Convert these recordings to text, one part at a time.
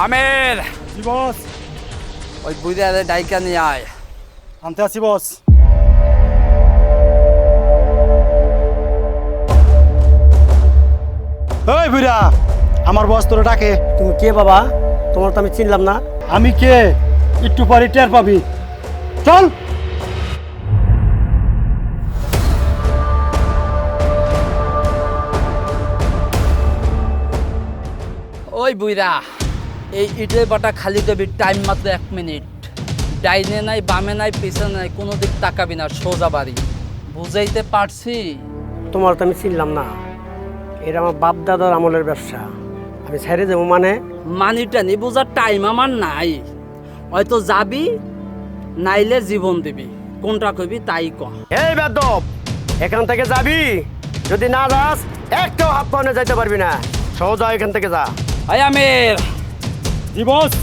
আমের জি বস। ওই বুড়িয়ারে ডাইকা নিয়ে আয়। আনতে আসি বস। এই বুড়া, আমার বস তোরা ডাকে। তুমি কে বাবা? তোমার তো আমি চিনলাম না। আমি কে একটু পরে টের পাবি। চল। ওই বুইরা, এই ইটের বাটা খালি দেবি, টাইম মাত্র 1 মিনিট। ডাইনে নাই, বামে নাই, পিছনে নাই, কোনো দিক তাকাবি না, সোজা বাড়ি। বুঝাইতে পারছি? তোমার তো আমি চিনলাম না। এটা আমার বাপ দাদার আমলের ব্যবসা। আমি ছেড়ে যাবো মানে? মানিটা নি বোঝার টাইম আমার নাই। হয়তো যাবি, নাইলে জীবন দিবি। কোনটা কইবি তাই ক। এই বেদব, এখান থেকে যাবি? যদি না যাস একটাও হাত পাওনে যাইতে পারবি না। সোজা এখান থেকে যা। আয় আমের, জি বস।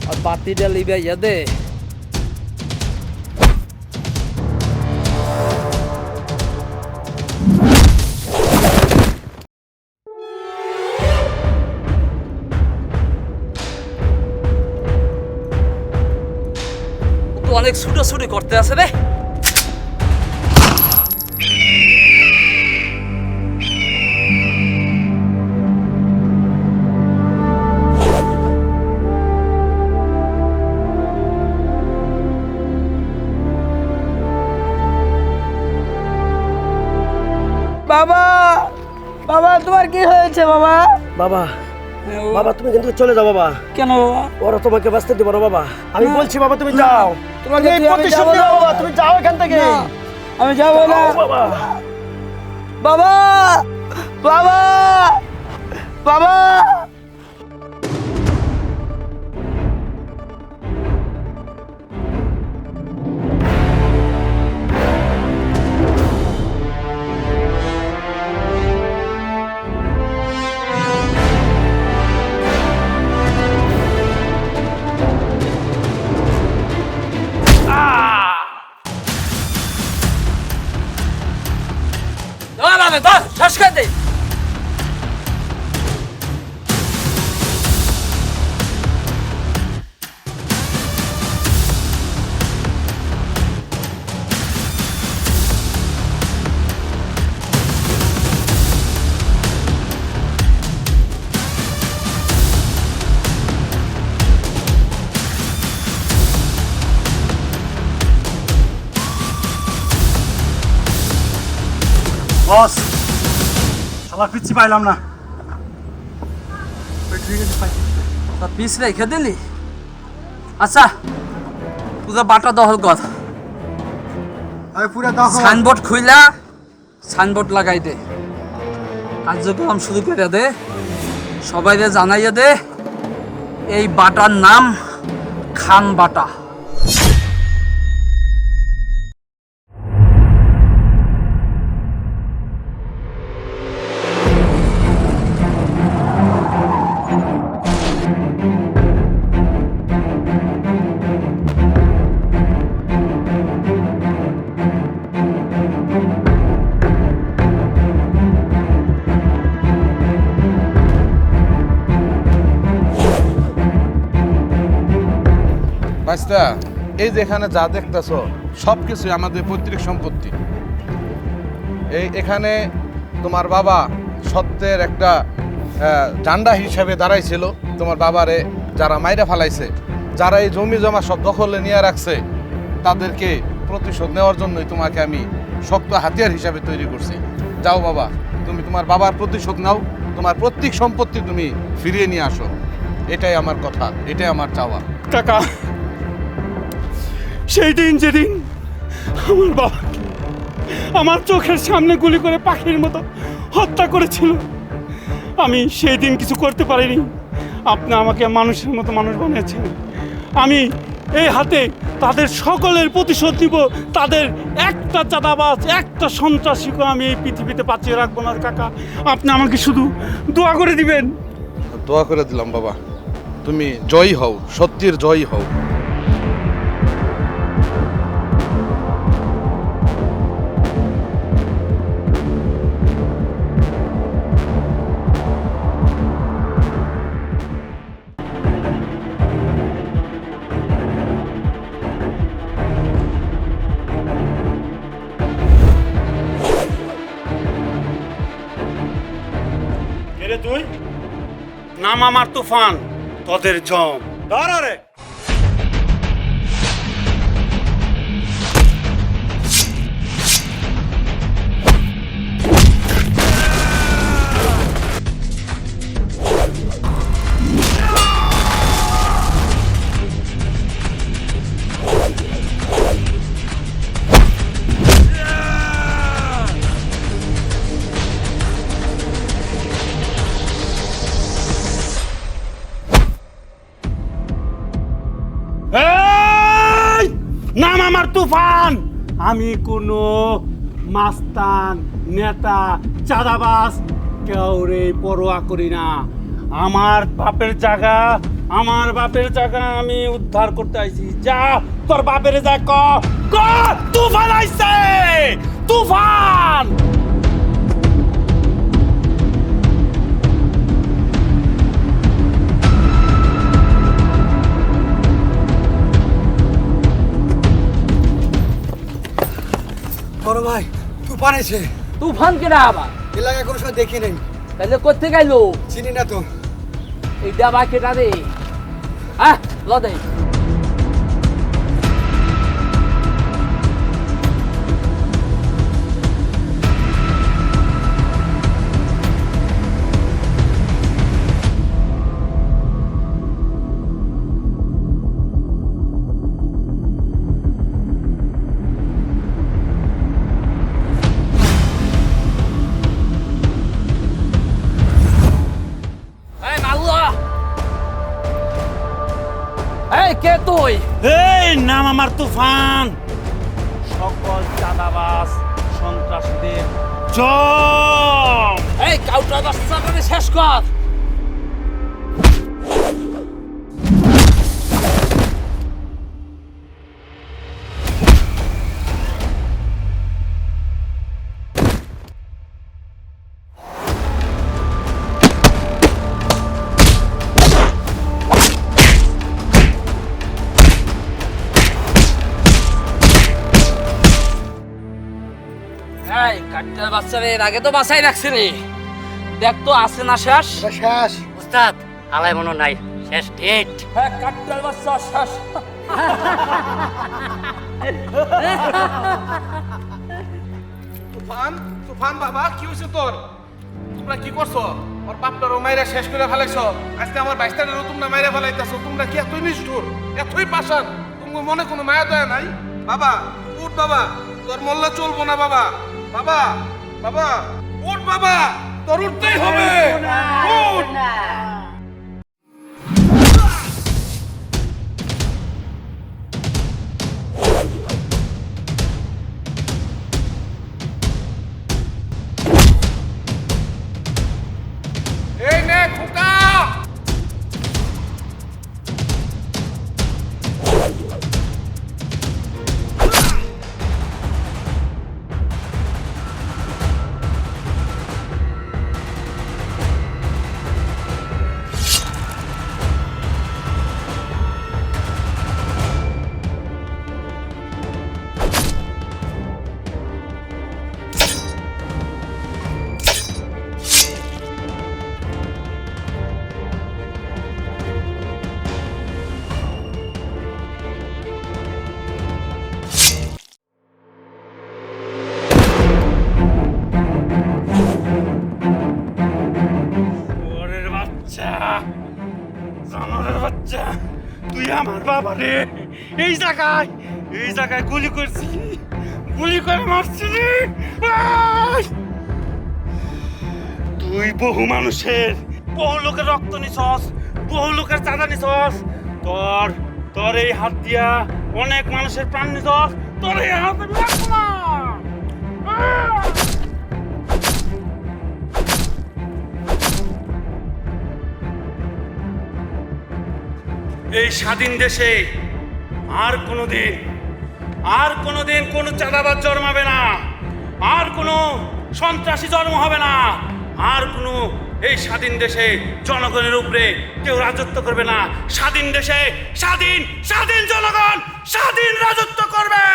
আর বাতিটা লিবে ইয়া দে। তো অনেক ছুটোছুটি করতে আছে রে। বাবা, বাবা তোমার কি হয়েছে বাবা? বাবা, বাবা তুমি কিন্তু চলে যাও বাবা। কেন বাবা? ওরা তোমাকে বাঁচতে দিব না বাবা। আমি বলছি বাবা তুমি যাও। তোমাকে তুমি দিয়ে আমি প্রতিশোধ যাবো না। নিও বাবা, তুমি যাও এখান থেকে। না, আমি যাবো না যাও বাবা। বাবা, বাবা, বাবা। শেষ করে দে। বস, শালা পিচ্ছি পাইলাম না। তা পিস রেখে দিলি? আচ্ছা, পুরো বাটা দখল কর। আমি পুরো দখল। সাইনবোর্ড খুইলা সাইনবোর্ড লাগাই দে। কার্যক্রম শুরু করে দে। সবাইকে জানাইয়া দে এই বাটার নাম খান বাটা। বাইস্তা, এই যে এখানে যা দেখতেছ সব কিছুই আমাদের পৈতৃক সম্পত্তি। এখানে তোমার বাবা সত্যের একটা জান্ডা হিসাবে দাঁড়াইছিল। তোমার বাবারে যারা মাইরা ফালাইছে, যারা এই জমি জমা সব দখলে নিয়ে রাখছে, তাদেরকে প্রতিশোধ নেওয়ার জন্যই তোমাকে আমি শক্ত হাতিয়ার হিসাবে তৈরি করছি। যাও বাবা, তুমি তোমার বাবার প্রতিশোধ নাও, তোমার প্রত্যেক সম্পত্তি তুমি ফিরিয়ে নিয়ে আসো। এটাই আমার কথা, এটাই আমার চাওয়া। কাকা, সেই দিন যেদিন আমার বাবাকে আমার চোখের সামনে গুলি করে পাখির মতো হত্যা করেছিল, আমি সেই দিন কিছু করতে পারিনি। আপনি আমাকে মানুষের মতো মানুষ বানিয়েছেন। আমি এই হাতে তাদের সকলের প্রতিশোধ দিব। তাদের একটা চাঁদাবাজ, একটা সন্ত্রাসীকে আমি এই পৃথিবীতে বাঁচিয়ে রাখবো না কাকা। আপনি আমাকে শুধু দোয়া করে দিবেন। দোয়া করে দিলাম বাবা, তুমি জয়ী হও, সত্যের জয়ী হও। তুই? নাম আমার তুফান, তোদের জম। ধর রে। এই! নাম আমার তুফান। আমি কোনো মাস্তান, নেতা, চাঁদাবাজ কেউরে পরোয়া করি না। আমার বাপের জায়গা আমি উদ্ধার করতে আইছি। যা তোর বাপের যা ক তুফান আইছে, তুফান। বড় ভাই তুফান এসে তুফান কেনা আবার এলাকায় কোনো সময় দেখি নেই, তাহলে করতে গেলো চিনি না তো। এইটা বা কেটা রে? হ্যাঁ লদে কে তুই? এই নাম আমার তুফান। সকল চাঁদাবাজ সন্ত্রাসীদের জম। এই কাউটা দশটা করে শেষ কর। এই কাটটার বাচ্চারে এর আগে তো বাঁচাই রাখছে রে। দেখ তো আছে না শেষ? শেষ উস্তাদ আলাই মনে নাই, শেষ ডেট। হ্যাঁ কাটটার বাচ্চা শেষ। তুফান, তুফান বাবা কি হয়েছে তোর? তোমরা কি করছো? ওর বাপটার ও মাইরা শেষ করে ফেলাইছো। আজকে আমার বাইস্তারেরও তোমরা মাইরা ফেলাইতেছো। তোমরা কি এতই নিষ্ঠুর, এতই পাষাণ? তোমার মনে কোনো মায়া দয়া নাই? বাবা উঠ বাবা, তোর মোল্লা চলবো না বাবা। বাবা, বাবা উঠ বাবা, তোর উঠতেই হবে। উঠ। এই নে খোকা। জানোয়ারের বাচ্চা, তুই আমার বাবা রে। এই জায়গায় গুলি করছিলি, গুলি করে মারছিলি। তুই বহু মানুষের, বহু লোকের রক্ত নিছস, বহু লোকের চাঁদা নিছস। তোর এই হাত দিয়া অনেক মানুষের প্রাণ নিছস। তোর এই হাত আমি রাখবো না। এই স্বাধীন দেশে আর কোনোদিন কোনো চাঁদাবাজ জন্মাবে না, আর কোনো সন্ত্রাসী জন্ম হবে না, আর কোনো এই স্বাধীন দেশে জনগণের উপরে কেউ রাজত্ব করবে না। স্বাধীন দেশে স্বাধীন জনগণ স্বাধীন রাজত্ব করবে।